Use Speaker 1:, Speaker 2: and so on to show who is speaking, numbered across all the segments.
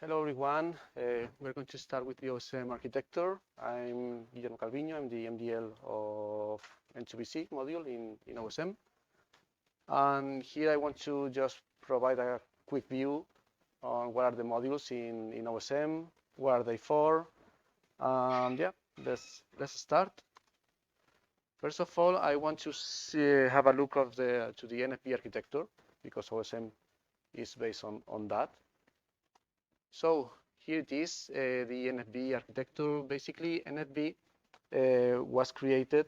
Speaker 1: Hello everyone. We're going to start with the OSM Architecture. I'm Guillermo Calvino. I'm the MDL of N2BC module in OSM. And here I want to just provide a quick view on what are the modules in OSM, what are they for. Yeah, let's start. First of all, I want to have a look to the NFV architecture because OSM is based on that. So here it is, the NFV architecture. Basically, NFV was created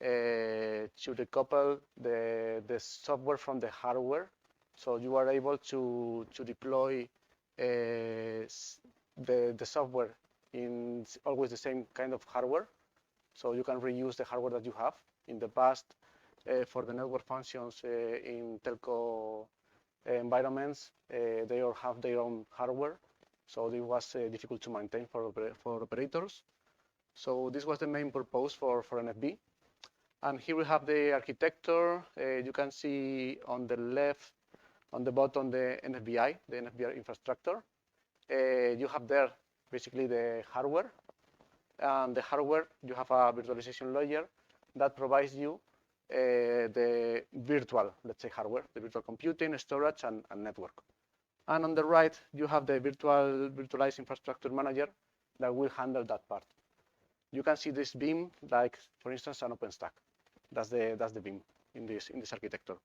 Speaker 1: to decouple the software from the hardware. So you are able to deploy the software in always the same kind of hardware. So you can reuse the hardware that you have. In the past, for the network functions in telco environments, they all have their own hardware, so it was difficult to maintain for operators. So this was the main purpose for NFV. And here we have the architecture. You can see on the left, on the bottom, the NFV infrastructure. You have there basically the hardware. And the hardware, you have a virtualization layer that provides you the virtual, let's say, hardware, the virtual computing, storage, and network. And on the right, you have the virtualized infrastructure manager that will handle that part. You can see this beam, like, for instance, an OpenStack. That's the beam in this architecture.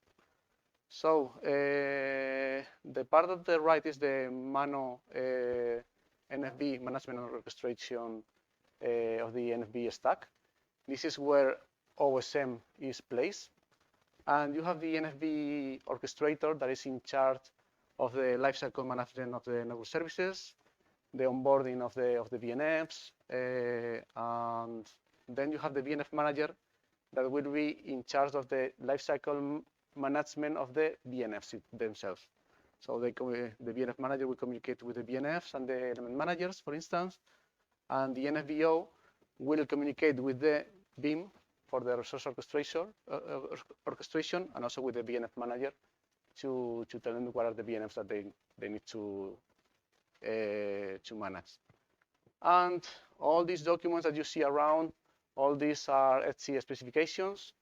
Speaker 1: So the part of the right is the NFV management and orchestration of the NFV stack. This is where OSM is placed. And you have the NFV orchestrator that is in charge of the lifecycle management of the network services, the onboarding of the VNFs, and then you have the VNF manager that will be in charge of the lifecycle management of the VNFs themselves. So the VNF manager will communicate with the VNFs and the element managers, for instance, and the NFVO will communicate with the BIM for the resource orchestration and also with the VNF manager to tell them what are the VNFs that they need to manage. And all these documents that you see around, all these are HC specifications,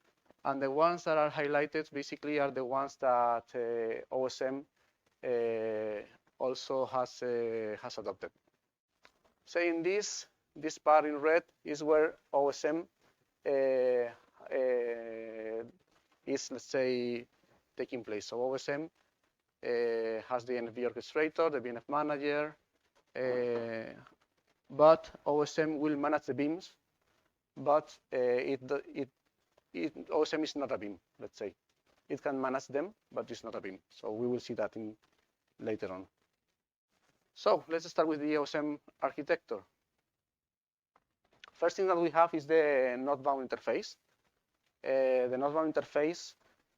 Speaker 1: and the ones that are highlighted basically are the ones that OSM also has adopted. Saying this part in red is where OSM is, let's say, taking place. So OSM has the NFV orchestrator, the VNF manager, but OSM will manage the beams, but OSM is not a beam, let's say. It can manage them, but it's not a beam. So we will see that later on. So let's start with the OSM architecture. First thing that we have is the northbound interface. The northbound interface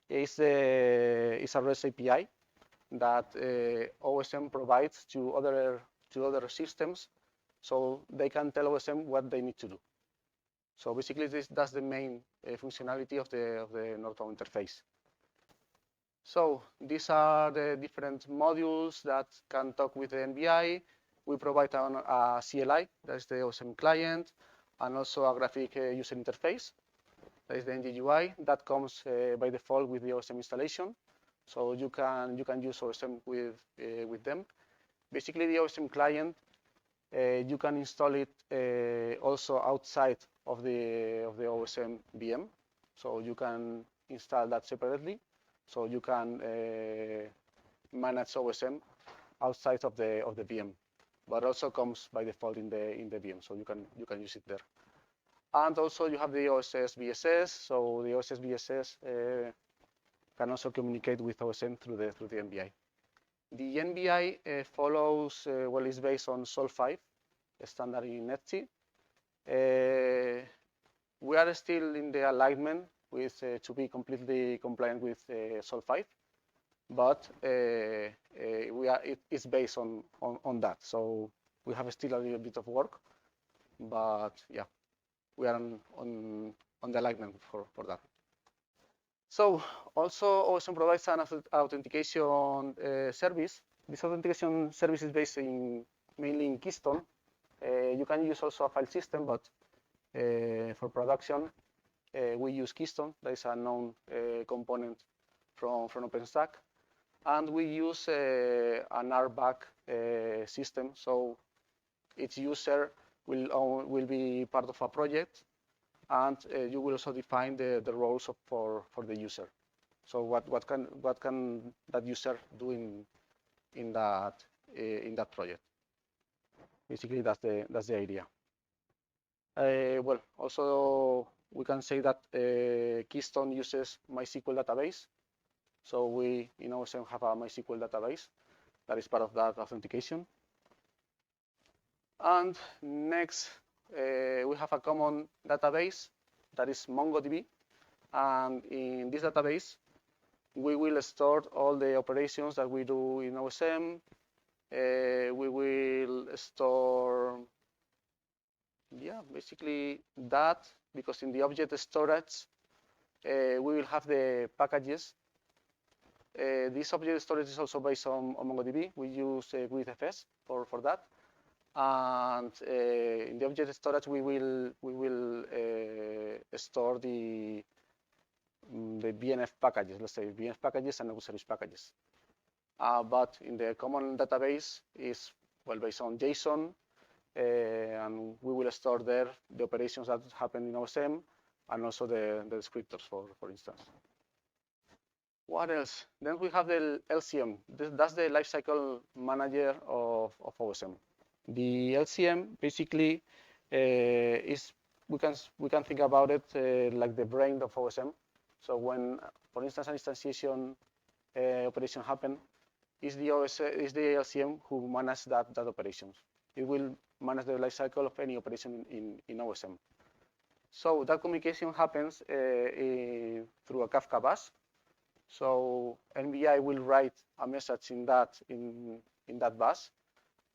Speaker 1: is a REST API that OSM provides to other systems, so they can tell OSM what they need to do. So basically, that's the main functionality of the northbound interface. So these are the different modules that can talk with the NBI. We provide a CLI, that's the OSM client, and also a graphic user interface. That is the NGUI that comes by default with the OSM installation. So you can use OSM with them. Basically, the OSM client, you can install it also outside of the OSM VM. So you can install that separately. So you can manage OSM outside of the VM, but also comes by default in the VM. So you can use it there. And also you have the OSS BSS. So the OSS BSS can also communicate with OSM through the NBI. The NBI follows, well, is based on SOL 5, a standard in ETSI. We are still in the alignment to be completely compliant with SOL 5, but it's based on that. So we have still a little bit of work, but yeah, we are on the alignment for that. So also OSM provides an authentication service this authentication service is based mainly in Keystone. You can use also a file system, but for production, we use Keystone. That is a known component from OpenStack. And we use an RBAC system, so each user will be part of a project, and you will also define the roles for the user. So what can that user do in that project? Basically, that's the idea. Well, also we can say that Keystone uses MySQL database. So we in OSM have a MySQL database that is part of that authentication. And next, we have a common database that is MongoDB. And in this database, we will store all the operations that we do in OSM. We will store, basically that, because in the object storage, we will have the packages. This object storage is also based on MongoDB. We use GridFS for that. And in the object storage, we will store the BNF packages, let's say BNF packages and service packages. But in the common database is based on JSON, and we will store there the operations that happen in OSM and also the descriptors, for instance. What else? Then we have the LCM. That's the lifecycle manager of OSM. The LCM basically is we can think about it like the brain of OSM. So when, for instance, an instantiation operation happens, is the LCM who manages that operations. It will manage the lifecycle of any operation in OSM. So that communication happens through a Kafka bus. So NVI will write a message in that bus,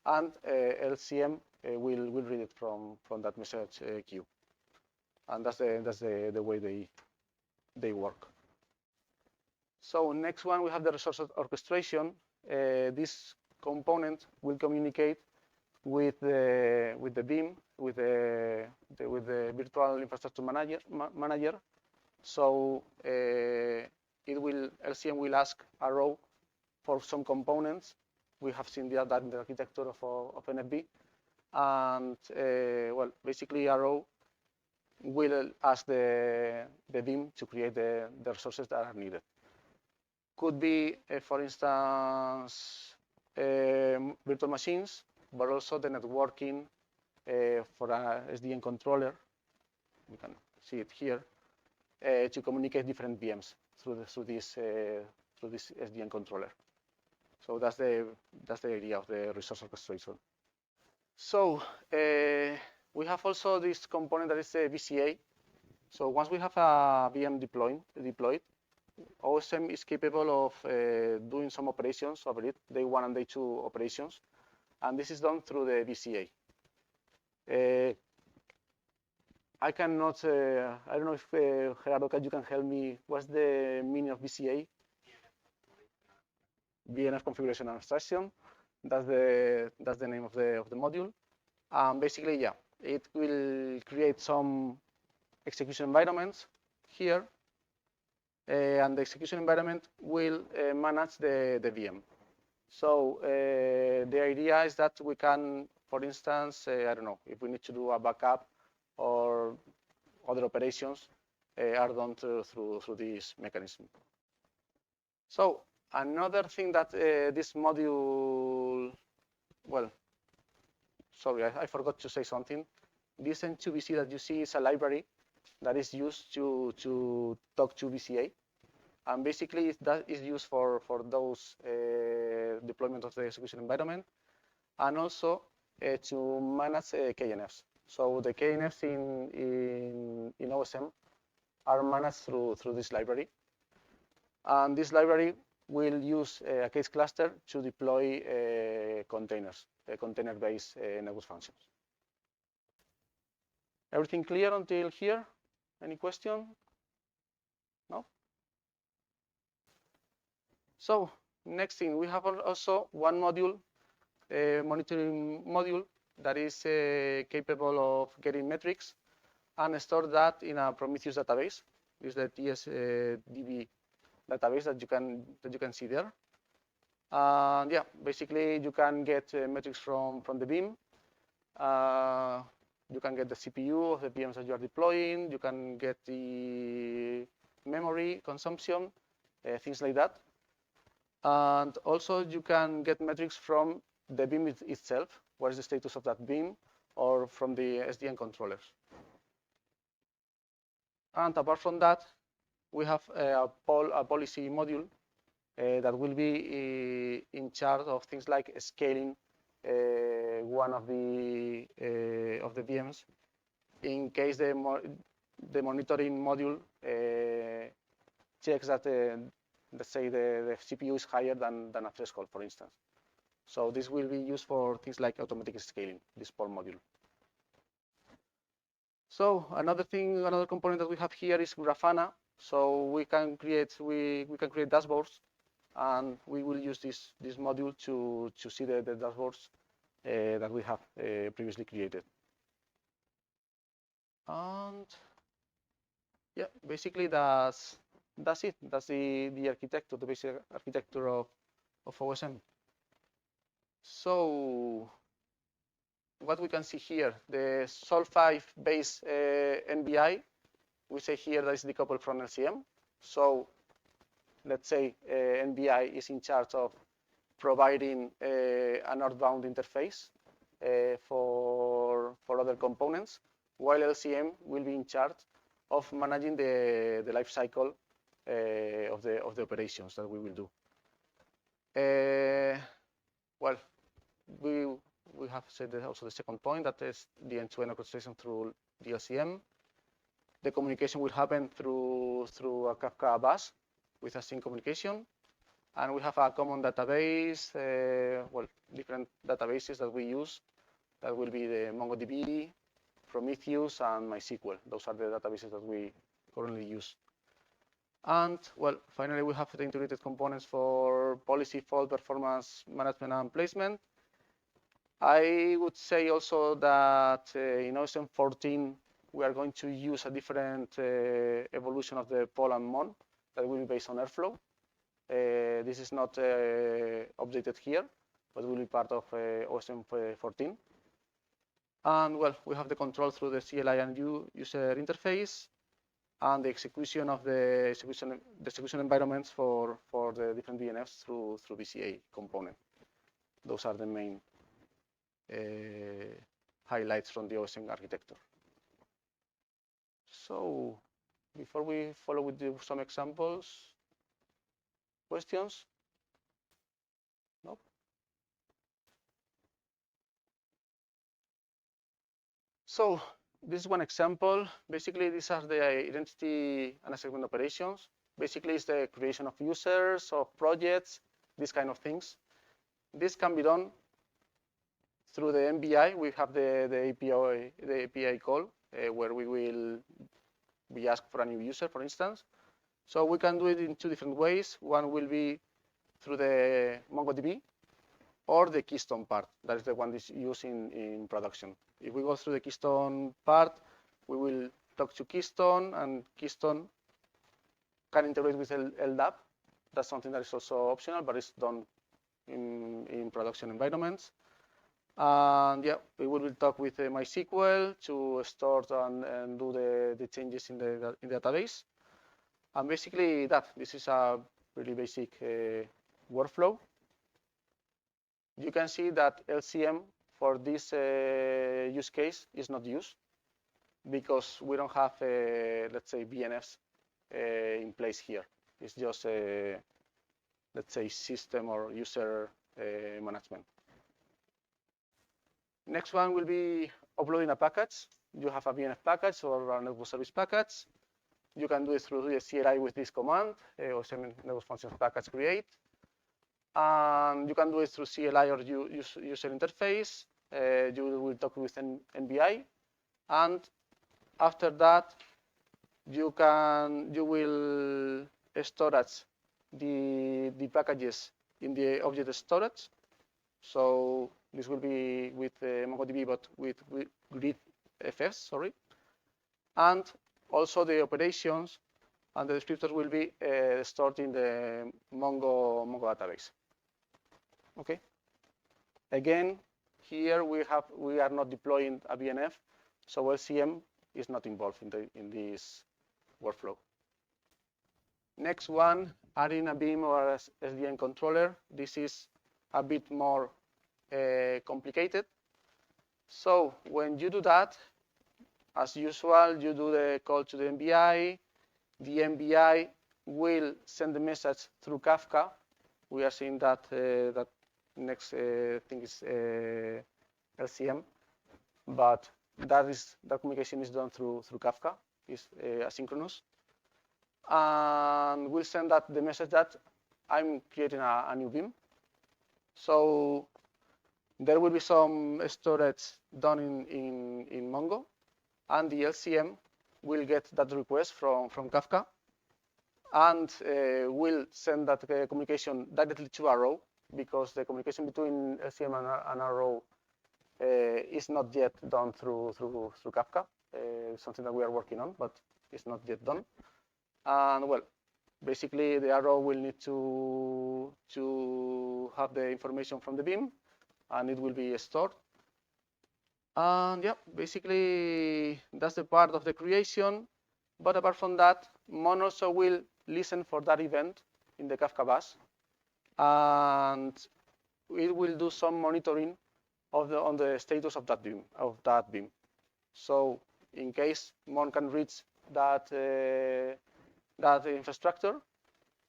Speaker 1: and LCM will read it from that message queue. And that's the way they work. So next one, we have the resource orchestration. This component will communicate with the BIM, with the virtual infrastructure manager. So LCM will ask a row for some components. We have seen that in the architecture of NFV, and basically a row will ask the BIM to create the resources that are needed. Could be, for instance, virtual machines, but also the networking for a SDN controller. We can see it here to communicate different VMs through this SDN controller. So that's the idea of the resource orchestration. So we have also this component that is a VCA. So once we have a VM deployed, OSM is capable of doing some operations over it, day one and day two operations, and this is done through the VCA. I cannot, I don't know if Gerardo, you can help me. What's the meaning of VCA? VNF configuration and abstraction. That's the name of the module. Basically, it will create some execution environments here, and the execution environment will manage the VM. So the idea is that we can, for instance, I don't know, if we need to do a backup or other operations are done through this mechanism. So another thing that this module, sorry, I forgot to say something. This N2VC that you see is a library that is used to talk to VCA. And basically, that is used for those deployment of the execution environment, and also to manage KNFs. So the KNFs in OSM are managed through this library. And this library will use a case cluster to deploy containers, container-based network functions. Everything clear until here? Any question? No? So next thing, we have also one module, monitoring module, that is capable of getting metrics and store that in a Prometheus database. This is the TSDB database that you can see there. And yeah, basically you can get metrics from the beam. You can get the CPU of the VMs that you are deploying. You can get the memory consumption, things like that. And also you can get metrics from the beam itself. What is the status of that beam, or from the SDN controllers. And apart from that, we have a policy module that will be in charge of things like scaling one of the VMs in case the monitoring module checks that let's say the CPU is higher than a threshold, for instance. So this will be used for things like automatic scaling, this POL module. So another component that we have here is Grafana. So we can create dashboards, and we will use this module to see the dashboards that we have previously created. And yeah, basically that's it. That's the architecture, the basic architecture of OSM. So what we can see here, the Sol5 base NBI, we say here that is decoupled from LCM. So let's say NBI is in charge of providing an outbound interface for other components, while LCM will be in charge of managing the life cycle of the operations that we will do. Well, we have said also the second point, that is the end-to-end orchestration through the LCM. The communication will happen through a Kafka bus with async communication, and we have a common database, well, different databases that we use. That will be the MongoDB, Prometheus, and MySQL. Those are the databases that we currently use. And well, finally, we have the integrated components for policy, fault, performance management, and placement. I would say also that in OSM 14, we are going to use a different evolution of the POL and MON that will be based on Airflow. This is not updated here, but will be part of OSM 14. And well, we have the control through the CLI and user interface, and the execution of the execution environments for the different DNFs through VCA component. Those are the main highlights from the OSM architecture. So before we follow with some examples, questions? No? So this is one example. Basically, these are the identity and segment operations. Basically, it's the creation of users, of projects, these kind of things. This can be done through the MBI. We have the API call where we will be asked for a new user, for instance. So we can do it in two different ways. One will be through the MongoDB or the Keystone part. That is the one that's used in production. If we go through the Keystone part, we will talk to Keystone, and Keystone can integrate with LDAP. That's something that is also optional, but it's done in production environments. And yeah, we will talk with MySQL to store and do the changes in the database. And basically this is a really basic workflow. You can see that LCM for this use case is not used because we don't have, let's say, BNFs in place here. It's just, let's say, system or user management. Next one will be uploading a package. You have a BNF package or a network service package. You can do it through the CLI with this command, OSM network functions package create. And you can do it through CLI or user interface. You will talk with NBI. And after that, you will storage the packages in the object storage. So this will be with MongoDB, but with grid FS, sorry. And also the operations and the descriptors will be stored in the Mongo database. Okay. Again, here we are not deploying a BNF, so LCM is not involved in this workflow. Next one, adding a BIM or SDN controller. This is a bit more complicated. So when you do that, as usual, you do the call to the MBI. The MBI will send the message through Kafka. We are seeing that that next thing is LCM, but that communication is done through Kafka. It's asynchronous, and we'll send that the message that I'm creating a new BIM. So there will be some storage done in Mongo, and the LCM will get that request from Kafka, and will send that communication directly to Arrow, because the communication between LCM and Arrow is not yet done through Kafka. Something that we are working on, but it's not yet done. And well, basically the Arrow will need to have the information from the BIM, and it will be stored. And yeah, basically that's the part of the creation. But apart from that, Mon also will listen for that event in the Kafka bus, and it will do some monitoring on the status of that BIM. So in case Mon can reach that infrastructure,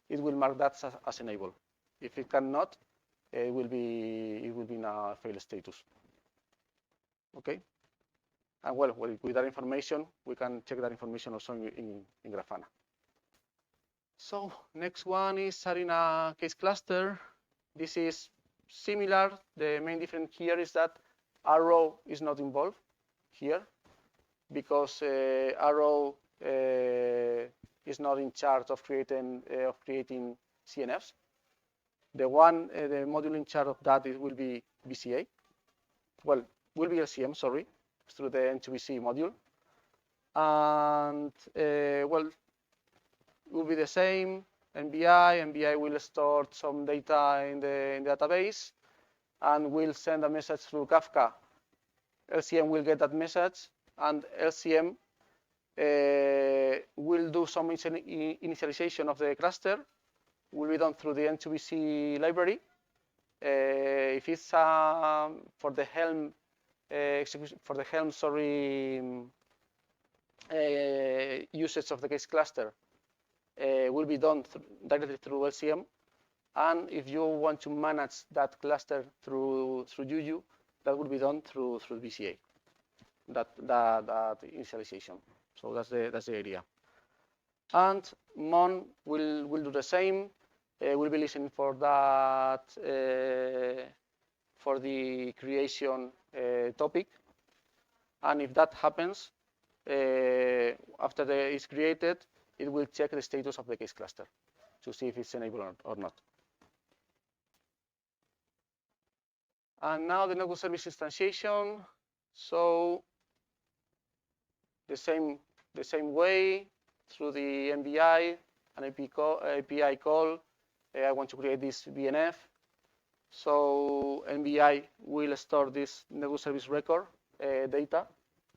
Speaker 1: it will mark that as enabled. If it cannot, it will be in a failed status. Okay. And well, with that information, we can check that information also in Grafana. So next one is adding a case cluster. This is similar. The main difference here is that Arrow is not involved here, because Arrow is not in charge of creating CNFs. The module in charge of that will be BCA. Well, will be LCM, sorry, through the N2VC module. And well, it will be the same. NBI will store some data in the database, and will send a message through Kafka. LCM will get that message, and LCM will do some initialization of the cluster. Will be done through the N2VC library. If it's for the Helm usage of the case cluster, will be done directly through LCM. And if you want to manage that cluster through UU, that will be done through BCA. That initialization. So that's the idea. And Mon will do the same. We'll be listening for that for the creation topic. And if that happens, after it's created, it will check the status of the case cluster to see if it's enabled or not. And now the network service instantiation. So the same way, through the MBI and API call. I want to create this BNF. So MBI will store this network service record data.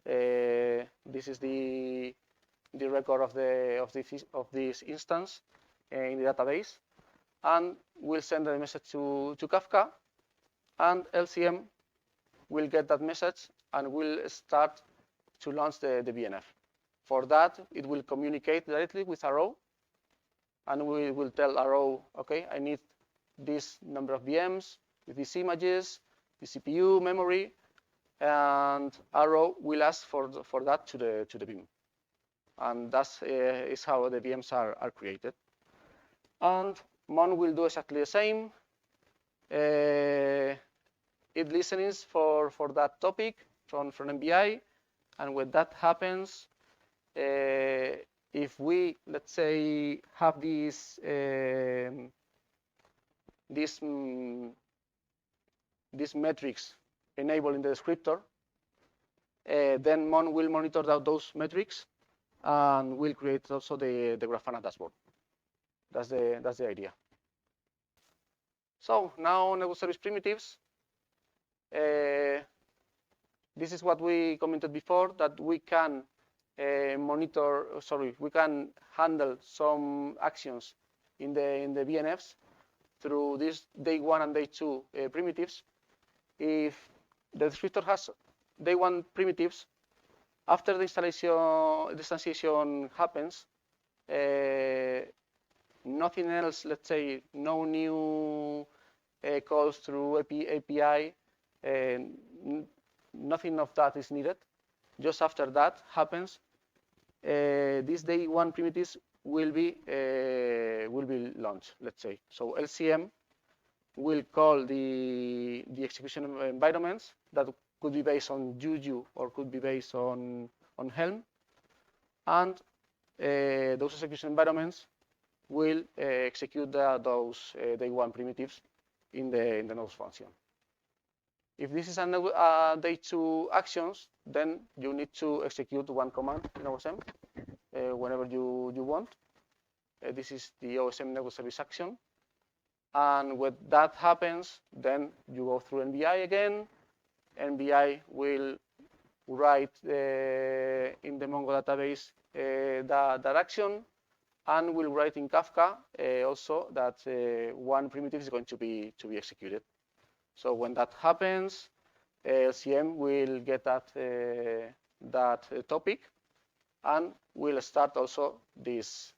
Speaker 1: This is the record of this instance in the database, and will send a message to Kafka, and LCM will get that message and will start to launch the BNF. For that, it will communicate directly with Arrow, and we will tell Arrow, okay, I need this number of VMs with these images, the CPU, memory, and Arrow will ask for that to the BIM. And that is how the VMs are created. And Mon will do exactly the same. It listens for that topic from MBI, and when that happens, if we, let's say, have this these metrics enabled in the descriptor, then Mon will monitor those metrics and will create also the Grafana dashboard. That's the idea. So now network service primitives. This is what we commented before, that we can we can handle some actions in the VNFs through these day 1 and day 2 primitives. If the descriptor has day 1 primitives, after the instantiation happens, nothing else, let's say, no new calls through API, nothing of that is needed. Just after that happens, these day 1 primitives will be launched, let's say. So LCM will call the execution environments that could be based on Juju or could be based on Helm, and those execution environments will execute those day 1 primitives in the nodes function. If this is a day 2 actions, then you need to execute one command in OSM whenever you want. This is the OSM network service action. And when that happens, then you go through NBI again. NBI will write in the Mongo database that action, and will write in Kafka also that one primitive is going to be executed. So when that happens, LCM will get that topic, and will start also this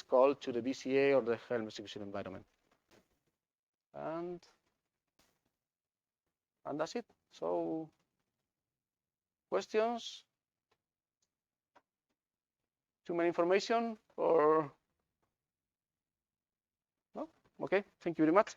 Speaker 1: call to the BCA or the Helm execution environment. And that's it. So questions? Too many information or no? Okay, thank you very much.